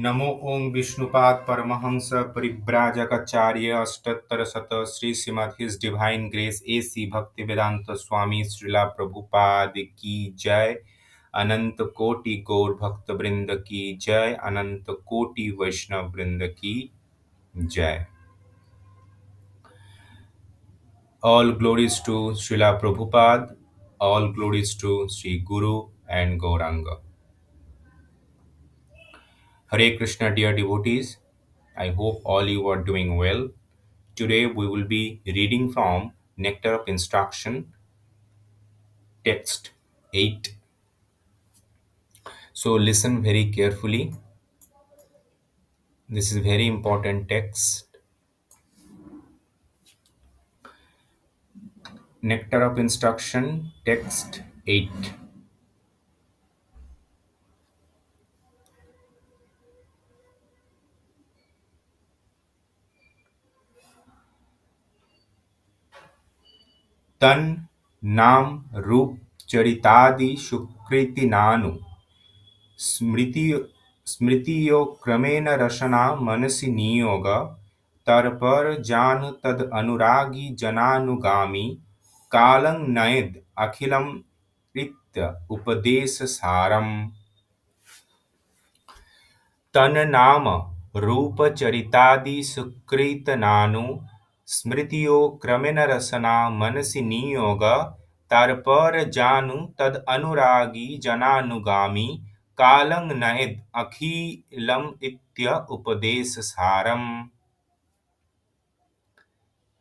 नमो ओं विष्णुपाद परमहंस परिव्राजकाचार्य अष्टोत्तर शत Shri Srimad his divine grace A C Bhakti Vedanta स्वामी श्रीला प्रभुपाद की जय। अनंत कोटि गौर भक्त वृंद की जय। अनंत कोटि वैष्णव वृंद की जय। All glories to Srila Prabhupada, all glories to Sri Guru and Gauranga. Hare Krishna, dear devotees. I hope all you are doing well. Today we will be reading from Nectar of Instruction, text 8. So listen very carefully. This is very important text. Nectar of Instruction, text 8. तन नाम रूप चरितादि सुकृति नानु स्मृति स्मृतियो क्रमेण रसना मनसि नियोग तरपर जान तद अनुरागी जनानुगामी कालं नयद अखिलम कृत्य उपदेश सारम। तन नाम रूप चरितादि सुकृत नानु स्मृतियो क्रमेण रसना मनसि नियोग तारपर जानु तद अनुरागी जनानुगामी कालं नयद अखिलम इत्य उपदेश सारम।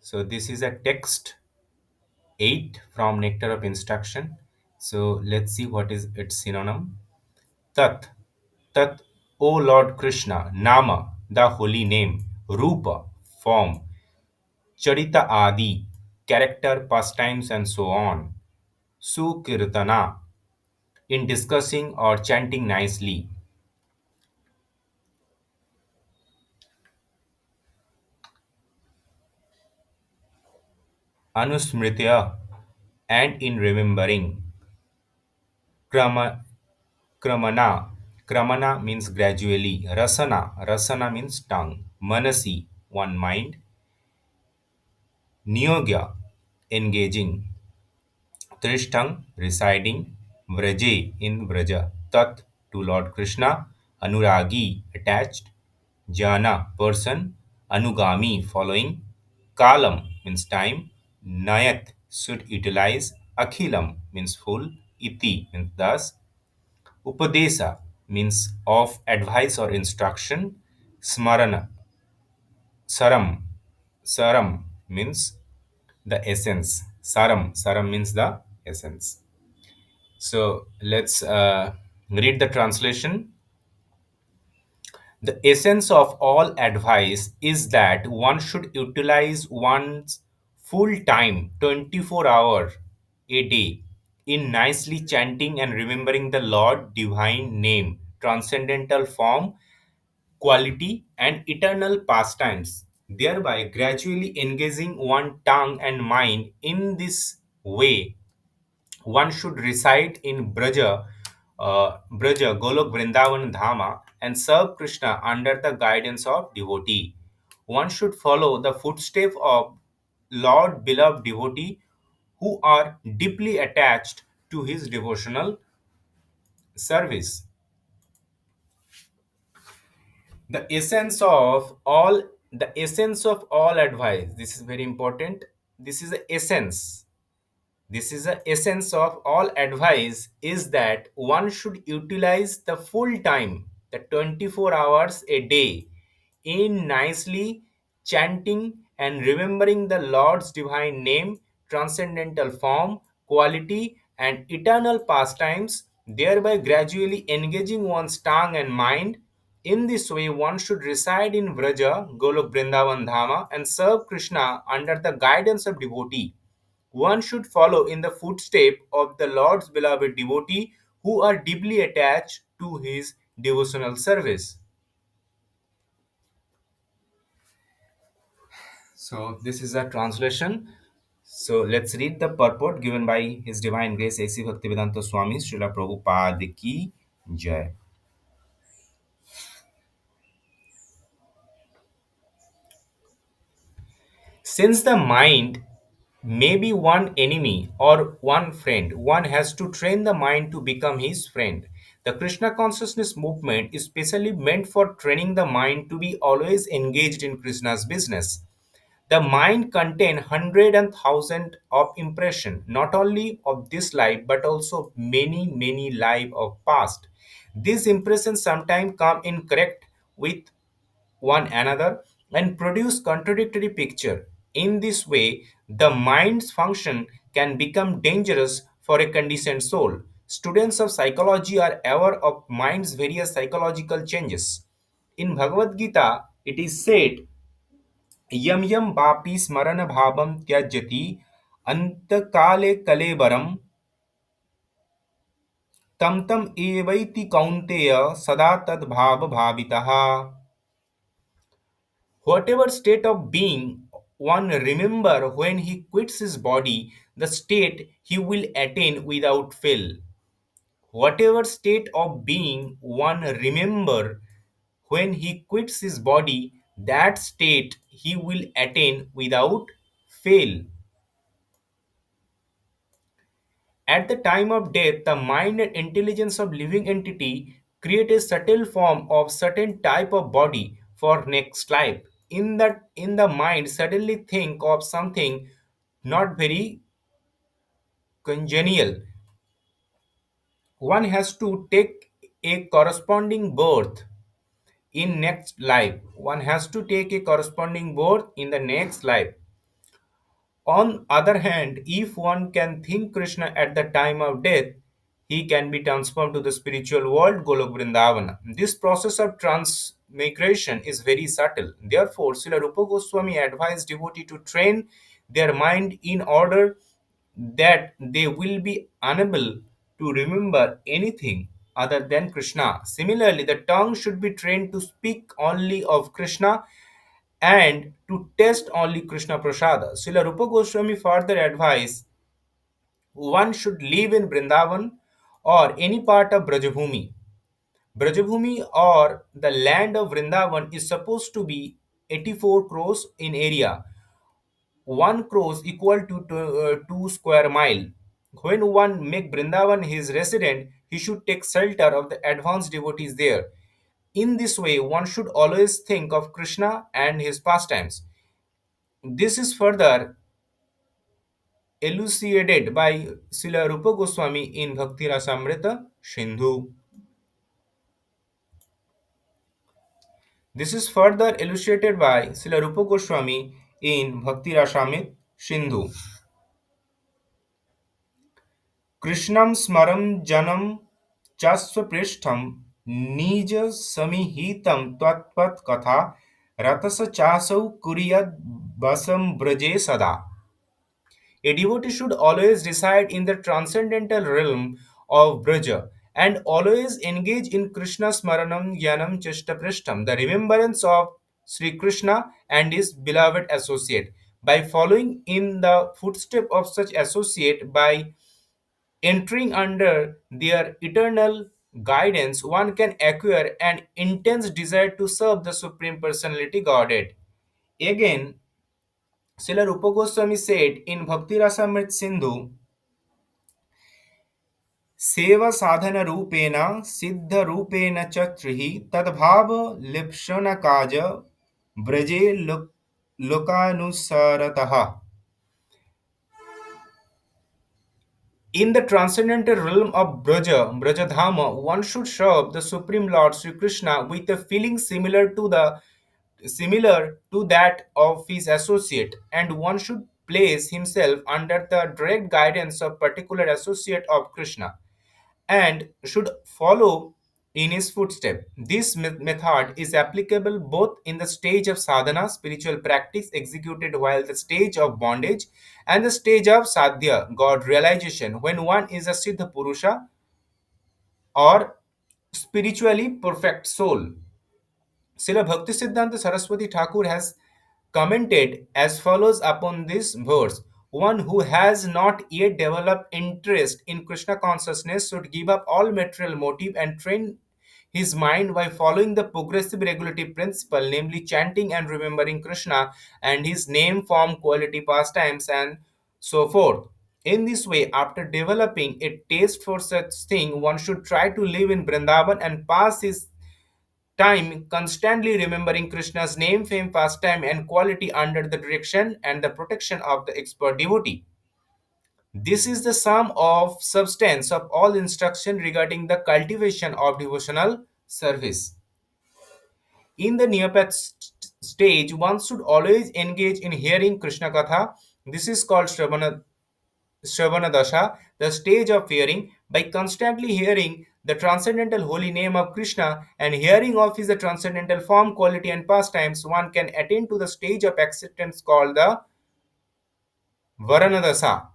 So this is a text 8 from Nectar of Instruction. So let's see what is its synonym. Tat, Tat, O Lord Krishna, Nama, the holy name, Rupa, form, Charita Adi, character, pastimes, and so on, Sukirtana, in discussing or chanting nicely, Anusmritya, and in remembering, Krama, Kramana, Kramana means gradually, Rasana means tongue, Manasi, one mind, Niyogya, engaging, Trishtang, residing, Vraje, in Vraja, Tat, to Lord Krishna, Anuragi, attached, Jana, person, Anugami, following, Kalam, means time, Nayat, should utilize, Akhilam, means full, Iti, means thus, Upadesa, means of advice or instruction, Smarana, Saram, Saram, means the essence, Saram means the essence. So let's read the translation. The essence of all advice is that one should utilize one's full time, 24 hours a day, in nicely chanting and remembering the Lord divine name, transcendental form, quality, and eternal pastimes, thereby gradually engaging one tongue and mind in this way. One should reside in Braja, Golok Vrindavan Dhama, and serve Krishna under the guidance of devotee. One should follow the footsteps of Lord beloved devotee who are deeply attached to his devotional service. The essence of all the essence of all advice. This is very important. This is the essence. This is the essence of all advice is that one should utilize the full time, the 24 hours a day, in nicely chanting and remembering the Lord's divine name, transcendental form, quality, and eternal pastimes, thereby gradually engaging one's tongue and mind. In this way, one should reside in Vraja, Golok Vrindavan Dhama, and serve Krishna under the guidance of devotee. One should follow in the footsteps of the Lord's beloved devotee who are deeply attached to his devotional service. So, this is a translation. So, let's read the purport given by His Divine Grace A.C. Bhaktivedanta Swami Srila Prabhupada Ki Jai. Since the mind may be one enemy or one friend, one has to train the mind to become his friend. The Krishna consciousness movement is specially meant for training the mind to be always engaged in Krishna's business. The mind contain hundred and thousand of impression, not only of this life but also many many life of past. These impressions sometimes come incorrect with one another and produce contradictory picture. In this way, the mind's function can become dangerous for a conditioned soul. Students of psychology are aware of mind's various psychological changes. In Bhagavad Gita, it is said, यम यम वापि स्मरण भावम त्यजति अंतकाले कलेबरम तम तम एवैति कौन्तेय सदा तद भाव भावितः. Whatever state of being one remember when he quits his body, the state he will attain without fail. Whatever state of being one remember when he quits his body, that state he will attain without fail. At the time of death, the mind and intelligence of living entity create a subtle form of certain type of body for next life. In the mind suddenly think of something not very congenial. One has to take a corresponding birth in next life. One has to take a corresponding birth in the next life. On other hand, if one can think Krishna at the time of death, he can be transformed to the spiritual world, Golok Vrindavana. This process of transmigration is very subtle. Therefore, Srila Rupa Goswami advised devotee to train their mind in order that they will be unable to remember anything other than Krishna. Similarly, the tongue should be trained to speak only of Krishna and to test only Krishna Prasada. Srila Rupa Goswami further advised one should live in Vrindavan or any part of Brajabhumi. Brajabhumi or the land of Vrindavan is supposed to be 84 crores in area. 1 crores equal to 2 square mile. When one make Vrindavan his resident, he should take shelter of the advanced devotees there. In this way, one should always think of Krishna and his pastimes. This is further elucidated by Srila Rupa Goswami in Bhakti Rasamrita Sindhu. This is further illustrated by Srila Rupa Goswami in Bhakti Rasamrita Sindhu. Krishnam smaram janam chasva nij samihitam tatpat katha ratasa chasau kuriyad basam braje sada. A devotee should always reside in the transcendental realm of Braja and always engage in Krishna Smaranam Yanam Cheshta Prishtam, the remembrance of Sri Krishna and his beloved associate. By following in the footsteps of such associate, by entering under their eternal guidance, one can acquire an intense desire to serve the Supreme Personality Godhead. Again, Srila Rupa Goswami said in Bhakti Rasamrit Sindhu, सेवा साधन रूपेण सिद्ध रूपेण च त्रिहि तद्भाव लिप्सन काज ब्रजे लोकानुसरतः. In the transcendental realm of Brajadhama, one should serve the Supreme Lord Sri Krishna with a feeling similar to that of his associate, and one should place himself under the direct guidance of particular associate of Krishna and should follow in his footsteps. This method is applicable both in the stage of sadhana, spiritual practice executed while the stage of bondage, and the stage of sadhya, God realization, when one is a siddha purusha or spiritually perfect soul. Srila Bhaktisiddhanta Saraswati Thakur has commented as follows upon this verse: one who has not yet developed interest in Krishna consciousness should give up all material motive and train his mind by following the progressive regulative principle, namely chanting and remembering Krishna and his name, form, quality, pastimes, and so forth. In this way, after developing a taste for such thing, one should try to live in Vrindavan and pass his time constantly remembering Krishna's name, fame, pastime, and quality under the direction and the protection of the expert devotee. This is the sum of substance of all instruction regarding the cultivation of devotional service. In the Neopath stage, one should always engage in hearing Krishna Katha. This is called Shravana Dasha, the stage of hearing. By constantly hearing the transcendental holy name of Krishna and hearing of his transcendental form, quality, and pastimes, one can attain to the stage of acceptance called the Varanadasa.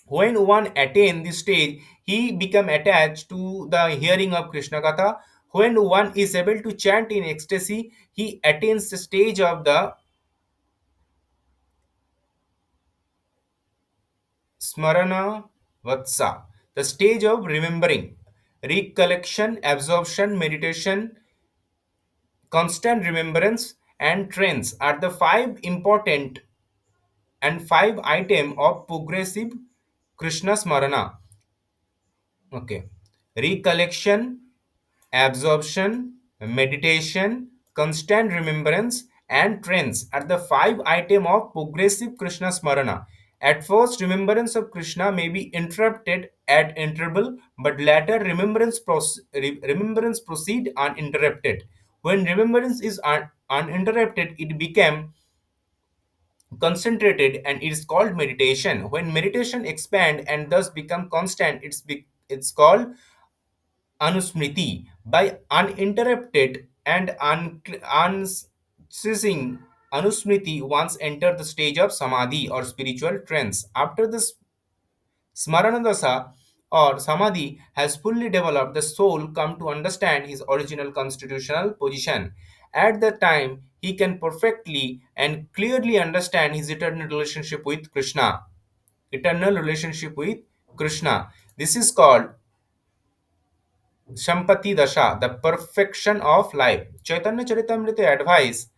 When one attain this stage, he become attached to the hearing of Krishna Katha. When one is able to chant in ecstasy, he attains the stage of the Smarana Vatsa, the stage of remembering, recollection, absorption, meditation, constant remembrance, and trance are the five important and five item of progressive Krishna Smarana. Okay. Recollection, absorption, meditation, constant remembrance, and trance are the five items of progressive Krishna Smarana. At first, remembrance of Krishna may be interrupted at interval, but later remembrance proceed uninterrupted. When remembrance is uninterrupted, it became concentrated and it is called meditation. When meditation expand and thus become constant, it's called Anusmriti. By uninterrupted and unceasing Anusmriti, once enter the stage of Samadhi or spiritual trance. After this Smaranadasa or Samadhi has fully developed, the soul come to understand his original constitutional position. At the time, he can perfectly and clearly understand his eternal relationship with Krishna. Eternal relationship with Krishna. This is called Shampati Dasha, the perfection of life. Chaitanya Charitamrita advice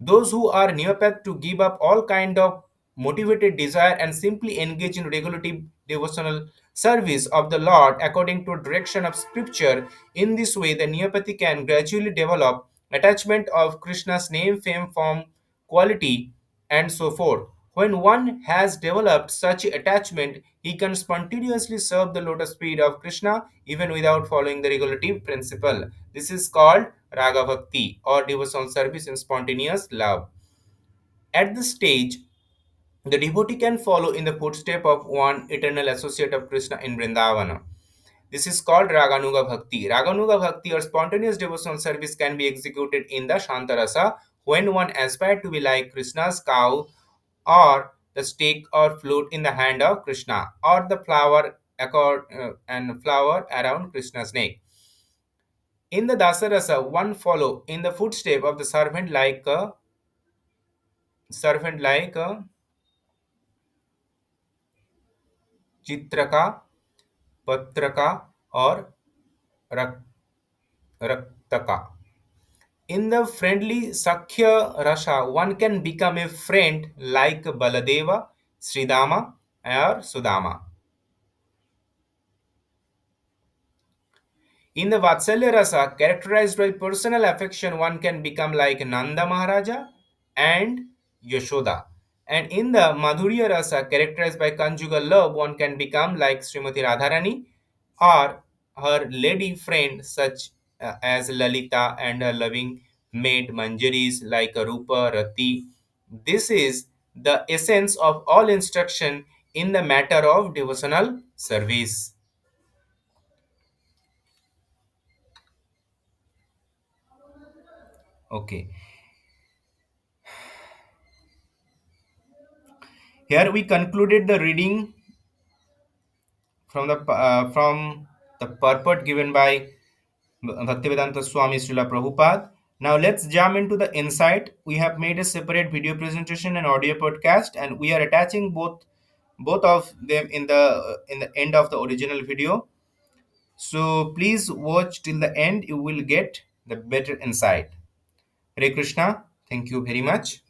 those who are neopathed to give up all kind of motivated desire and simply engage in regulative devotional service of the Lord according to direction of scripture. In this way, the neopathy can gradually develop attachment of Krishna's name, fame, form, quality, and so forth. When one has developed such attachment, he can spontaneously serve the lotus feet of Krishna even without following the regulative principle. This is called Raga Bhakti or devotional service in spontaneous love. At this stage, the devotee can follow in the footstep of one eternal associate of Krishna in Vrindavana. This is called Raganuga Bhakti. Raganuga Bhakti or spontaneous devotional service can be executed in the Shantarasa when one aspires to be like Krishna's cow or the stick or flute in the hand of Krishna or the flower around Krishna's neck. In the Dasarasa, one follow in the footstep of the servant like a Chitraka, Patraka, or Rak- Raktaka. In the friendly Sakhya Rasha, one can become a friend like Baladeva, Sridama, or Sudama. In the Vatsalya Rasa, characterized by personal affection, one can become like Nanda Maharaja and Yashoda. And in the Madhurya Rasa, characterized by conjugal love, one can become like Srimati Radharani or her lady friend, such as Lalita and her loving maid Manjaris like Rupa, Rati. This is the essence of all instruction in the matter of devotional service. Okay. Here we concluded the reading from the purport given by Bhaktivedanta Swami Srila Prabhupada. Now let's jump into the insight. We have made a separate video presentation and audio podcast, and we are attaching both of them in the end of the original video. So please watch till the end, you will get the better insight. Hare Krishna, thank you very much.